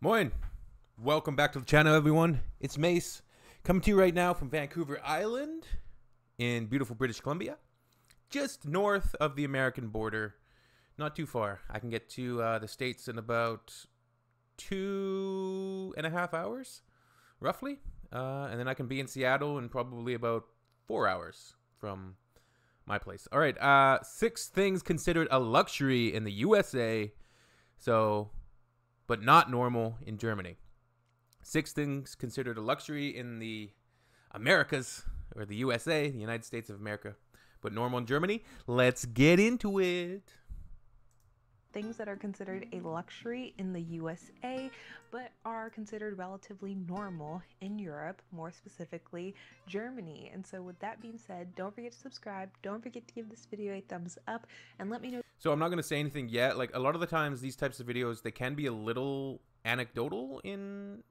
Moin! Welcome back to the channel, everyone. It's Mace, coming to you right now from Vancouver Island in beautiful British Columbia, just north of the American border. Not too far. I can get to the States in about 2.5 hours, roughly. And then I can be in Seattle in probably about 4 hours from my place. All right, 6 things considered a luxury in the USA. But not normal in Germany. 6 things considered a luxury in the Americas, or the USA, the United States of America, but normal in Germany. Let's get into it. Things that are considered a luxury in the USA, but are considered relatively normal in Europe, more specifically Germany. And so with that being said, don't forget to subscribe, don't forget to give this video a thumbs up, and let me know. So I'm not going to say anything yet. Like, a lot of the times these types of videos, they can be a little anecdotal in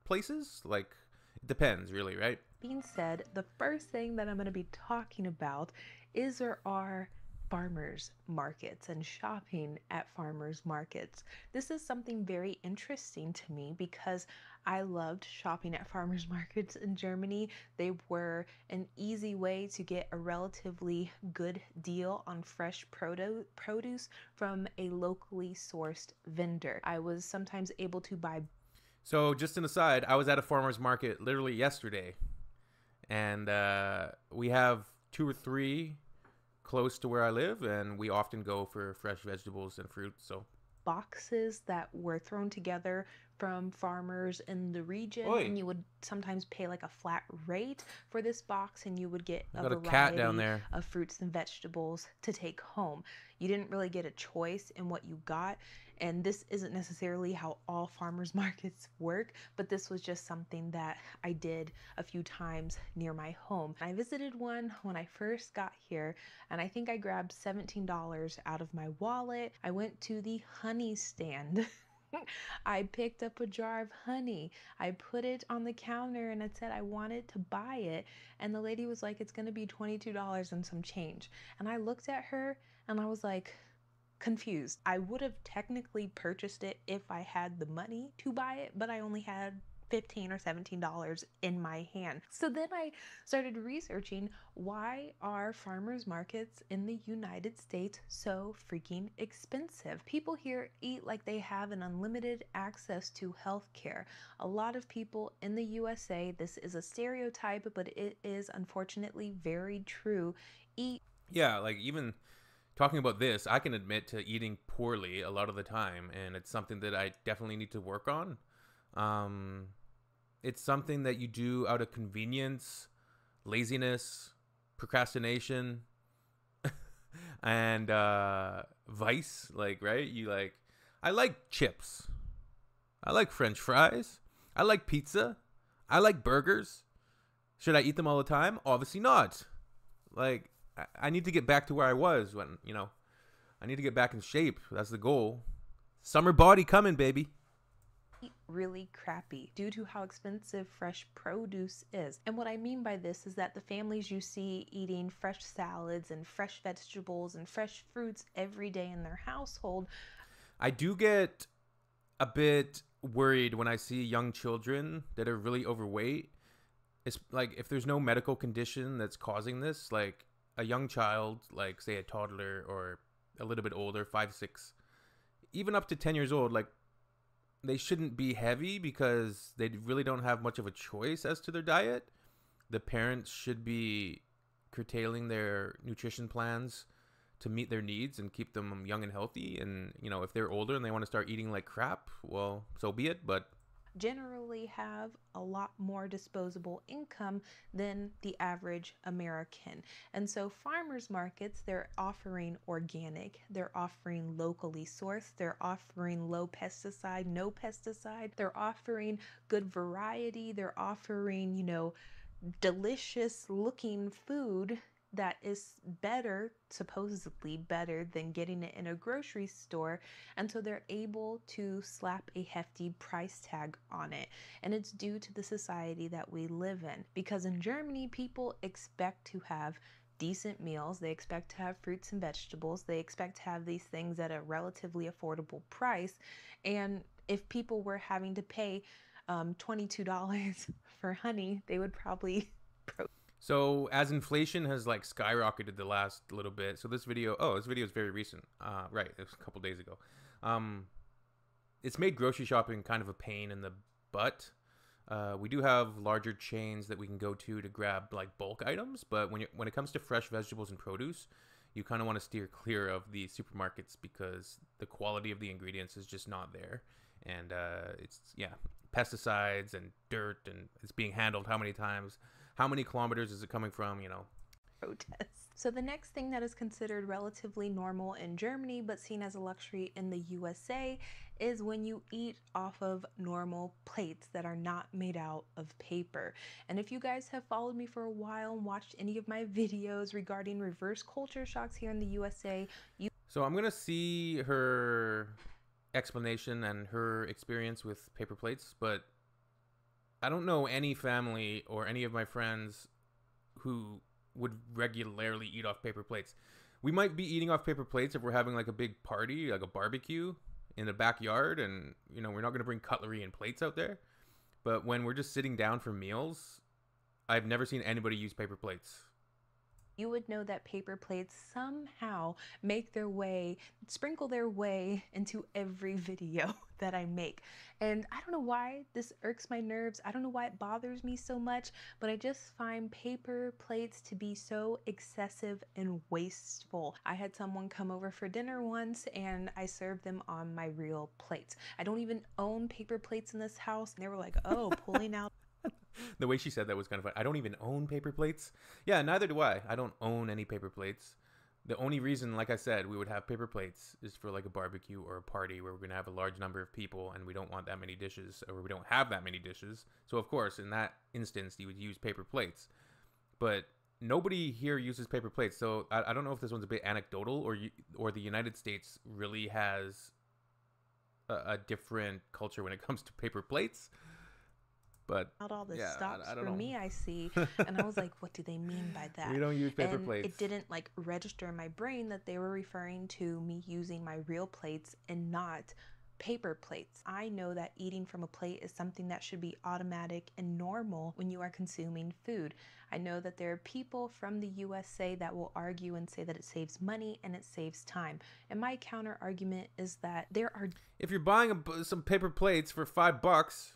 places. Like, it depends really, right? Being said, the first thing that I'm going to be talking about is there are farmers markets and shopping at farmers markets. This is something very interesting to me because I loved shopping at farmers markets in Germany. They were an easy way to get a relatively good deal on fresh produce from a locally sourced vendor. I was sometimes able to buy. So just an aside, I was at a farmer's market literally yesterday, and we have 2 or 3 close to where I live, and we often go for fresh vegetables and fruit. So boxes that were thrown together from farmers in the region, Oi. and you would sometimes pay like a flat rate for this box, and you would get I a got a cat down variety there. of fruits and vegetables to take home. You didn't really get a choice in what you got, and this isn't necessarily how all farmers markets work, but this was just something that I did a few times near my home. I visited one when I first got here, and I think I grabbed $17 out of my wallet. I went to the honey stand. I picked up a jar of honey. I put it on the counter and it said I wanted to buy it. And the lady was like, it's going to be $22 and some change. And I looked at her and I was like, confused. I would have technically purchased it if I had the money to buy it, but I only had $15 or $17 in my hand. So then I started researching, why are farmers markets in the United States so freaking expensive? People here eat like they have an unlimited access to healthcare. A lot of people in the USA, this is a stereotype, but it is unfortunately very true, eat. Yeah, like, even talking about this, I can admit to eating poorly a lot of the time, and it's something that I definitely need to work on. It's something that you do out of convenience, laziness, procrastination, and vice. Like, right? I like chips. I like French fries. I like pizza. I like burgers. Should I eat them all the time? Obviously not. Like, I need to get back to where I was when, I need to get back in shape. That's the goal. Summer body coming, baby. Really crappy due to how expensive fresh produce is. And what I mean by this is that the families you see eating fresh salads and fresh vegetables and fresh fruits every day in their household. I do get a bit worried when I see young children that are really overweight. It's like, if there's no medical condition that's causing this, like a young child, like say a toddler or a little bit older, 5, 6, even up to 10 years old, like, they shouldn't be heavy because they really don't have much of a choice as to their diet. The parents should be curtailing their nutrition plans to meet their needs and keep them young and healthy. And, if they're older and they want to start eating like crap, well, so be it. But generally have a lot more disposable income than the average American. And so farmers markets, they're offering organic, they're offering locally sourced, they're offering low pesticide, no pesticide, they're offering good variety, they're offering, delicious looking food that is better, supposedly better than getting it in a grocery store. And so they're able to slap a hefty price tag on it. And it's due to the society that we live in. Because in Germany, people expect to have decent meals. They expect to have fruits and vegetables. They expect to have these things at a relatively affordable price. And If people were having to pay $22 for honey, they would probably So as inflation has like skyrocketed the last little bit, so this video, this video is very recent. Right, it was a couple days ago. Um, it's made grocery shopping kind of a pain in the butt. We do have larger chains that we can go to grab like bulk items, but when it comes to fresh vegetables and produce, you kind of want to steer clear of the supermarkets because the quality of the ingredients is just not there, and it's pesticides and dirt, and it's being handled how many times, how many kilometers is it coming from, protests. So the next thing that is considered relatively normal in Germany but seen as a luxury in the USA is when you eat off of normal plates that are not made out of paper. And if you guys have followed me for a while and watched any of my videos regarding reverse culture shocks here in the USA, So I'm gonna see her explanation and her experience with paper plates, but I don't know any family or any of my friends who would regularly eat off paper plates. We might be eating off paper plates if we're having like a big party, like a barbecue in the backyard, and we're not going to bring cutlery and plates out there. But when we're just sitting down for meals, I've never seen anybody use paper plates. you would know that paper plates somehow sprinkle their way into every video that I make. And I don't know why this irks my nerves. I don't know why it bothers me so much, but I just find paper plates to be so excessive and wasteful. I had someone come over for dinner once and I served them on my real plates. I don't even own paper plates in this house. And they were like, oh, pulling out The way she said that was kind of fun. I don't even own paper plates. Yeah, neither do I. I don't own any paper plates. The only reason, like I said, we would have paper plates is for like a barbecue or a party where we're going to have a large number of people and we don't want that many dishes, or we don't have that many dishes. So of course, in that instance, you would use paper plates. But nobody here uses paper plates. So I don't know if this one's a bit anecdotal, or the United States really has a different culture when it comes to paper plates. But out all the yeah, stops I don't for know. me, I see. And I was like, what do they mean by that? We don't use paper And plates. it didn't like register in my brain that they were referring to me using my real plates and not paper plates. I know that eating from a plate is something that should be automatic and normal when you are consuming food. I know that there are people from the USA that will argue and say that it saves money and it saves time. And my counter argument is that there are If you're buying some paper plates for $5,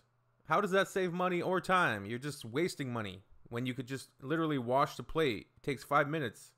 how does that save money or time? You're just wasting money when you could just literally wash the plate. It takes 5 minutes.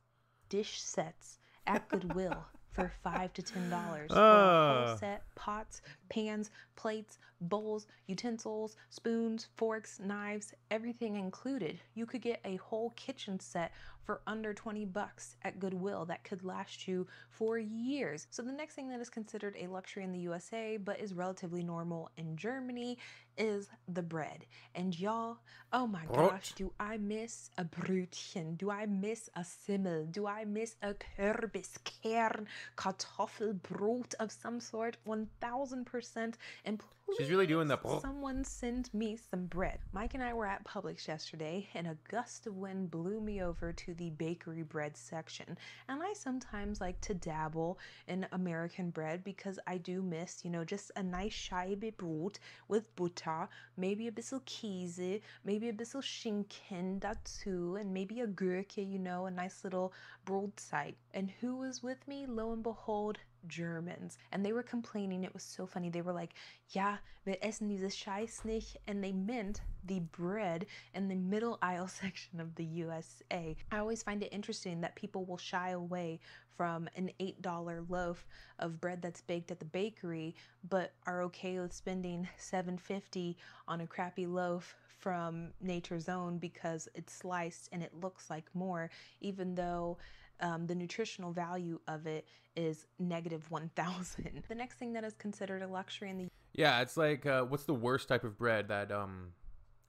dish sets at Goodwill for $5 to $10 for a whole set: pots, pans, plates, bowls, utensils, spoons, forks, knives, everything included. You could get a whole kitchen set for under $20 at Goodwill that could last you for years. So the next thing that is considered a luxury in the USA but is relatively normal in Germany is the bread. And y'all, oh my gosh, do I miss a Brötchen? Do I miss a Simmel? Do I miss a Kürbiskern Kartoffelbrot of some sort? 1000%. And please, She's really doing the someone send me some bread. Mike and I were at Publix yesterday and a gust of wind blew me over to the bakery bread section. And I sometimes like to dabble in American bread because I do miss, just a nice Scheibe Brot with butter, maybe a bissel Käse, maybe a bissel Schinken dazu, and maybe a Gurke, a nice little broadside. And who was with me? Lo and behold, Germans. And they were complaining. It was so funny. They were like, ja, wir essen dieses Scheiß nicht. And they meant the bread in the middle aisle section of the USA. I always find it interesting that people will shy away from an $8 loaf of bread that's baked at the bakery, but are okay with spending $7.50 on a crappy loaf from Nature's Own because it's sliced and it looks like more, even though the nutritional value of it is negative 1,000. The next thing that is considered a luxury in the Yeah, it's like what's the worst type of bread? That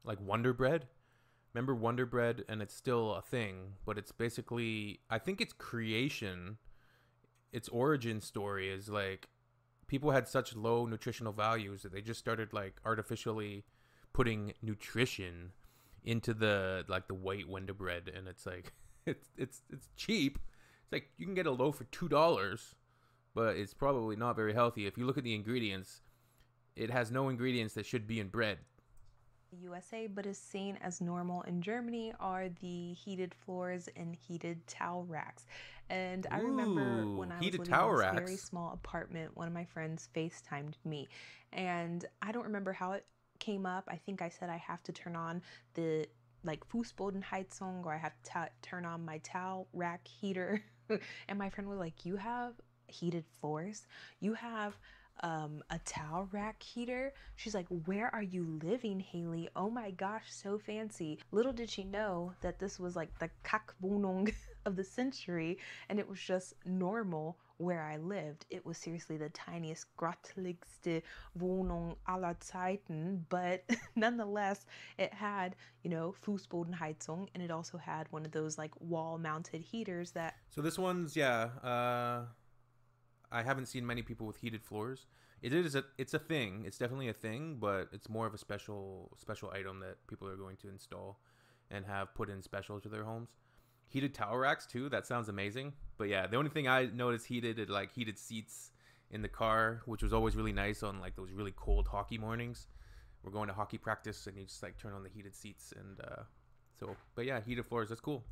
like Wonder Bread. Remember Wonder Bread? And it's still a thing, but it's basically, I think its creation, its origin story is like people had such low nutritional values that they just started like artificially putting nutrition into the white Wonder Bread, and it's like it's cheap. It's like you can get a loaf for $2, but it's probably not very healthy. If you look at the ingredients, it has no ingredients that should be in bread. USA, but is seen as normal in Germany are the heated floors and heated towel racks. And I remember when Ooh, I was heated living in towel this very racks. small apartment, one of my friends FaceTimed me. And I don't remember how it came up. I think I said I have to turn on the like Fußbodenheizung, or I have to turn on my towel rack heater. And my friend was like, "You have heated floors? You have a towel rack heater?" She's like, "Where are you living, Haley? Oh my gosh, so fancy." Little did she know that this was like the Kackwohnung of the century, and it was just normal where I lived. It was seriously the tiniest, grotteligste Wohnung aller Zeiten, but nonetheless, it had, Fußbodenheizung, and it also had one of those like wall-mounted heaters that So this one's, yeah. I haven't seen many people with heated floors. It's a thing. It's definitely a thing, but it's more of a special item that people are going to install and have put in special to their homes. Heated towel racks too. That sounds amazing. But yeah, the only thing I noticed heated is like heated seats in the car, which was always really nice on like those really cold hockey mornings. We're going to hockey practice and you just like turn on the heated seats and so. But yeah, heated floors. That's cool.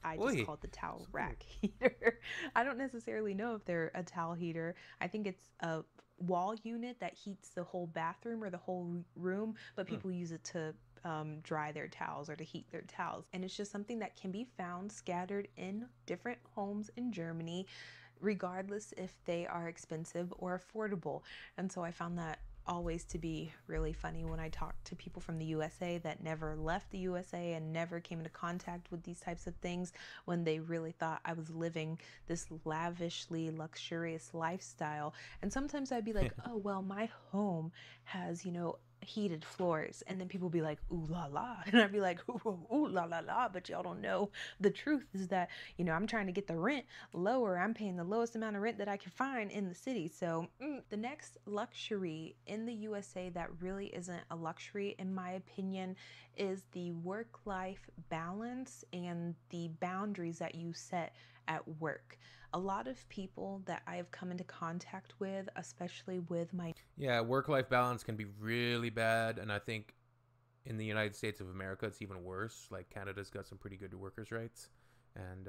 I just Oi, called the towel so cool. rack heater. I don't necessarily know if they're a towel heater. I think it's a wall unit that heats the whole bathroom or the whole room, but Hmm. people use it to dry their towels or to heat their towels. And it's just something that can be found scattered in different homes in Germany, regardless if they are expensive or affordable. And so I found that always to be really funny when I talk to people from the USA that never left the USA and never came into contact with these types of things, when they really thought I was living this lavishly luxurious lifestyle. And sometimes I'd be like, "Oh, well, my home has, heated floors." And then people be like, "Ooh la la." And I'd be like, "Ooh la la la." But y'all don't know the truth is that, I'm trying to get the rent lower. I'm paying the lowest amount of rent that I can find in the city. So the next luxury in the USA that really isn't a luxury, in my opinion, is the work life balance and the boundaries that you set at work. A lot of people that I have come into contact with, especially with my Yeah, work-life balance can be really bad, and I think in the United States of America, it's even worse. Like Canada's got some pretty good workers' rights, and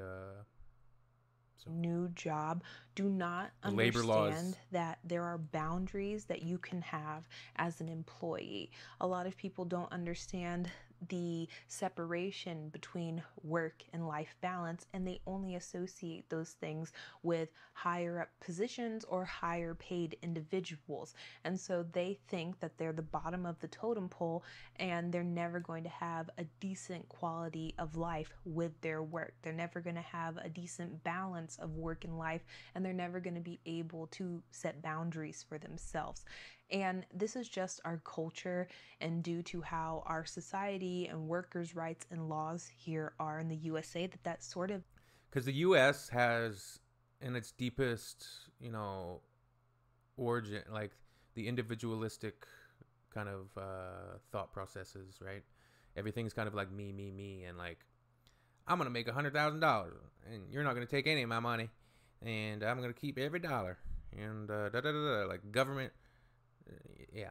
so new job do not the labor understand laws. that there are boundaries that you can have as an employee. A lot of people don't understand the separation between work and life balance, and they only associate those things with higher up positions or higher paid individuals. And so they think that they're the bottom of the totem pole and they're never going to have a decent quality of life with their work. They're never going to have a decent balance of work and life, and they're never going to be able to set boundaries for themselves. And this is just our culture, and due to how our society and workers' rights and laws here are in the USA, that sort of Because the U.S. has, in its deepest, origin, like the individualistic kind of thought processes, right? Everything's kind of like me, and like I'm gonna make $100,000, and you're not gonna take any of my money, and I'm gonna keep every dollar, and da da da da, like government, yeah.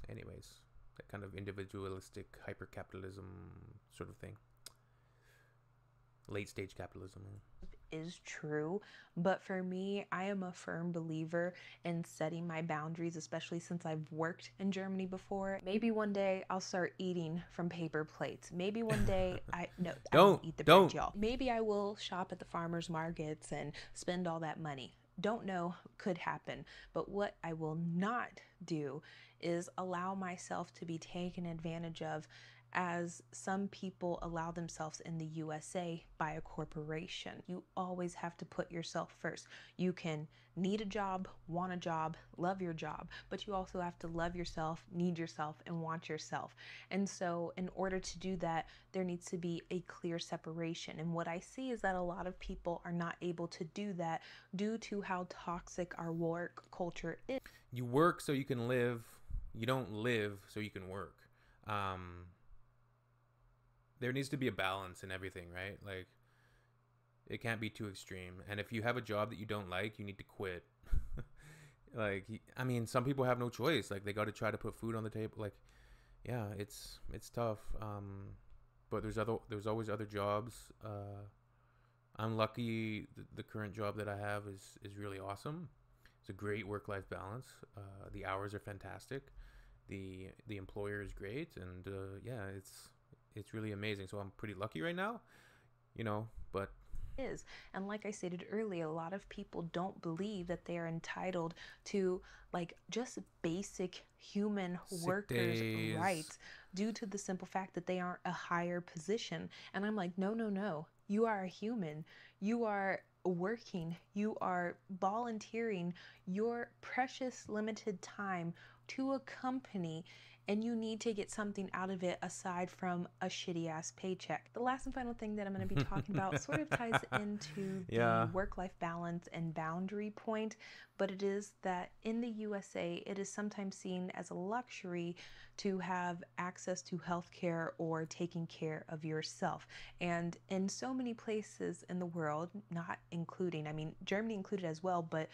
Anyways, that kind of individualistic hyper capitalism sort of thing, late stage capitalism. is true. But for me, I am a firm believer in setting my boundaries, especially since I've worked in Germany before. Maybe one day I'll start eating from paper plates. Maybe one day no, I won't eat the bread, Don't. y'all. Maybe I will shop at the farmers markets and spend all that money. Don't know, could happen. But what I will not do is allow myself to be taken advantage of, as some people allow themselves in the USA, by a corporation. You always have to put yourself first. You can need a job, want a job, love your job, but you also have to love yourself, need yourself, and want yourself. And so, in order to do that, there needs to be a clear separation. And what I see is that a lot of people are not able to do that due to how toxic our work culture is. You work so you can live. You don't live so you can work. Um, there needs to be a balance in everything, right? Like it can't be too extreme. And if you have a job that you don't like, you need to quit. Like, I mean, some people have no choice. Like, they got to try to put food on the table. Like, yeah, it's tough. But there's always other jobs. I'm lucky. The current job that I have is really awesome. It's a great work life balance. The hours are fantastic. The employer is great, and yeah, it's really amazing. So I'm pretty lucky right now, you know. But Is. And like I stated earlier, a lot of people don't believe that they are entitled to like just basic human sick workers' days. rights due to the simple fact that they aren't a higher position. And I'm like, no, no, no. You are a human. You are working. You are volunteering your precious limited time to a company, and you need to get something out of it aside from a shitty ass paycheck. The last and final thing that I'm going to be talking about sort of ties into the Yeah. work life balance and boundary point, but it is that in the USA, it is sometimes seen as a luxury to have access to healthcare or taking care of yourself. And in so many places in the world, not including, I mean, Germany included as well, but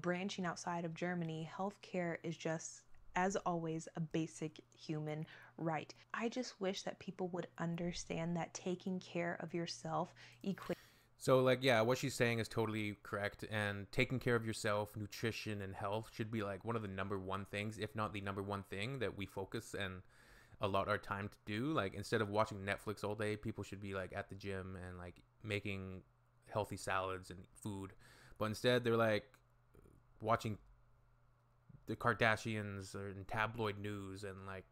branching outside of Germany, healthcare is just, as always, a basic human right. I just wish that people would understand that taking care of yourself equates. So, like, yeah, what she's saying is totally correct. And taking care of yourself, nutrition, and health should be like one of the number one things, if not the number one thing that we focus and allot our time to do. Like, instead of watching Netflix all day, people should be like at the gym and like making healthy salads and food. But instead, they're like watching the Kardashians or in tabloid news, and like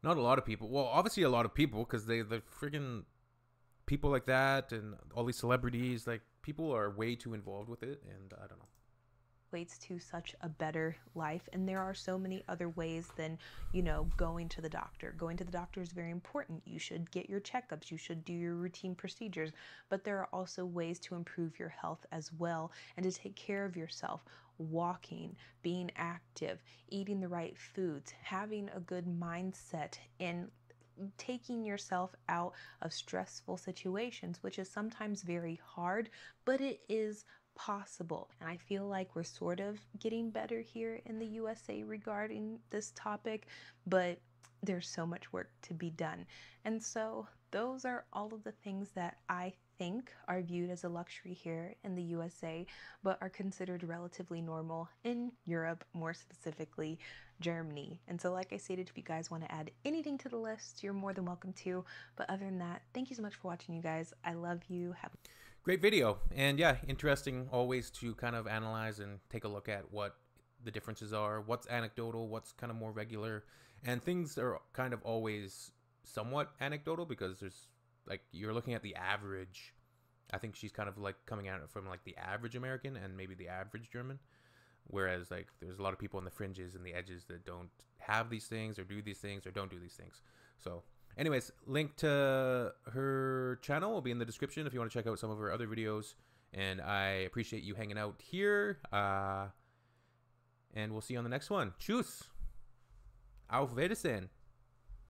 not a lot of people. Well, obviously a lot of people, because the freaking people like that and all these celebrities, like, people are way too involved with it, and I don't know. Equates to such a better life, and there are so many other ways than going to the doctor. Going to the doctor is very important. You should get your checkups, you should do your routine procedures, but there are also ways to improve your health as well and to take care of yourself. Walking, being active, eating the right foods, having a good mindset, and taking yourself out of stressful situations, which is sometimes very hard, but it is possible. And I feel like we're sort of getting better here in the USA regarding this topic, but there's so much work to be done. And so those are all of the things that I think are viewed as a luxury here in the USA, but are considered relatively normal in Europe, more specifically Germany. And so, like I stated, if you guys want to add anything to the list, you're more than welcome to. But other than that, thank you so much for watching, you guys. I love you. Have Great video, and yeah, interesting always to kind of analyze and take a look at what the differences are, what's anecdotal, what's kind of more regular, and things are kind of always somewhat anecdotal because there's like you're looking at the average. I think she's kind of like coming at it from like the average American and maybe the average German, whereas like there's a lot of people on the fringes and the edges that don't have these things or do these things or don't do these things. So anyways, link to her channel will be in the description if you want to check out some of her other videos, and I appreciate you hanging out here, and we'll see you on the next one. Tschüss. Auf Wiedersehen.